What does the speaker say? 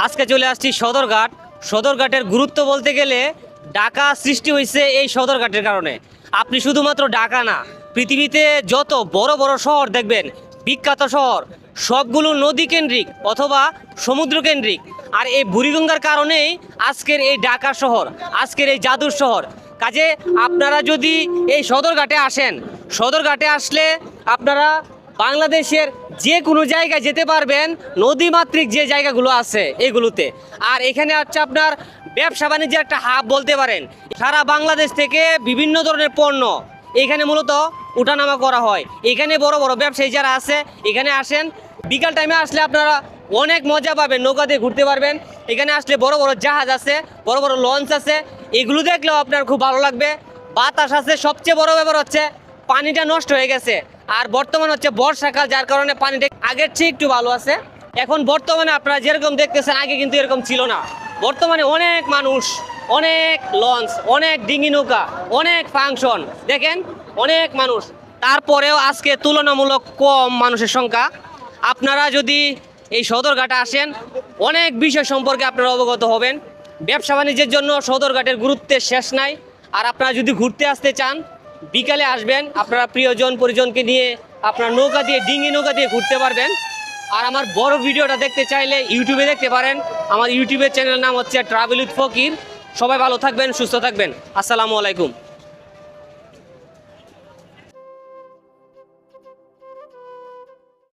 আজকে চলে আসছি সদরঘাট। সদরঘাটের গুরুত্ব বলতে গেলে ঢাকা সৃষ্টি হয়েছে এই সদরঘাটের কারণে। আপনি শুধুমাত্র ঢাকা না, পৃথিবীতে যত বড় বড় শহর দেখবেন, বিখ্যাত শহর, সবগুলো নদী কেন্দ্রিক অথবা সমুদ্র কেন্দ্রিক। আর এই বুড়িগঙ্গার কারণেই আজকের এই ঢাকা শহর, আজকের এই জাদুর শহর। কাজে আপনারা যদি এই সদরঘাটে আসেন, সদরঘাটে আসলে আপনারা বাংলাদেশের যে কোনো জায়গায় যেতে পারবেন, নদীমাতৃক যে জায়গাগুলো আছে এগুলোতে। আর এখানে হচ্ছে আপনার ব্যবসা বাণিজ্যের একটা হাব বলতে পারেন। সারা বাংলাদেশ থেকে বিভিন্ন ধরনের পণ্য এখানে মূলত উঠানামা করা হয়। এখানে বড় বড় ব্যবসায়ী যারা আছে এখানে আসেন, বিকাল টাইমে আসলে আপনারা অনেক মজা পাবেন, নৌকা দিয়ে ঘুরতে পারবেন। এখানে আসলে বড় বড় জাহাজ আছে, বড় বড় লঞ্চ আছে, এগুলো দেখলেও আপনার খুব ভালো লাগবে। বাতাস আছে, সবচেয়ে বড় ব্যাপার হচ্ছে পানিটা নষ্ট হয়ে গেছে। আর বর্তমান হচ্ছে বর্ষাকাল, যার কারণে পানিটা আগের চেয়ে একটু ভালো আছে। এখন বর্তমানে আপনারা যেরকম দেখতেছেন আগে কিন্তু এরকম ছিল না। বর্তমানে অনেক মানুষ, অনেক লঞ্চ, অনেক ডিঙি নৌকা, অনেক ফাংশন, দেখেন অনেক মানুষ। তারপরেও আজকে তুলনামূলক কম মানুষের সংখ্যা। আপনারা যদি এই সদরঘাটে আসেন, অনেক বিষয় সম্পর্কে আপনারা অবগত হবেন। ব্যবসা বাণিজ্যের জন্য সদরঘাটের গুরুত্বের শেষ নাই। আর আপনারা যদি ঘুরতে আসতে চান, বিকালে আসবেন, আপনারা প্রিয়জন পরিজনকে নিয়ে আপনার নৌকা দিয়ে, ডিঙি নৌকা দিয়ে ঘুরতে পারবেন। আর আমার বড় ভিডিওটা দেখতে চাইলে ইউটিউবে দেখতে পারেন। আমার ইউটিউবের চ্যানেলের নাম হচ্ছে ট্রাভেল উইথ ফকির। সবাই ভালো থাকবেন, সুস্থ থাকবেন। আসসালামু আলাইকুম।